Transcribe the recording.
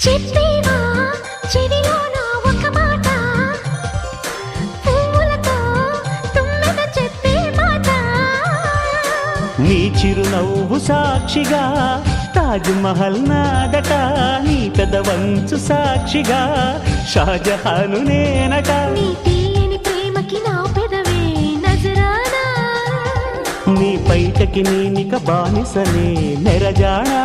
చెప్పేవా చెవిలోన ఒక మాట, పువ్వులతో తుమ్మెద చెప్పే మాట. నీ చిరునవ్వు సాక్షిగా తాజ్ మహల్ నాదట, నీ పెదవంచు సాక్షిగా షాజహాను నేనట. నీ తీయని ప్రేమకి నా పెదవే నజరానా, నీ పైటకి నేనిక బానిసనే నెరజానా.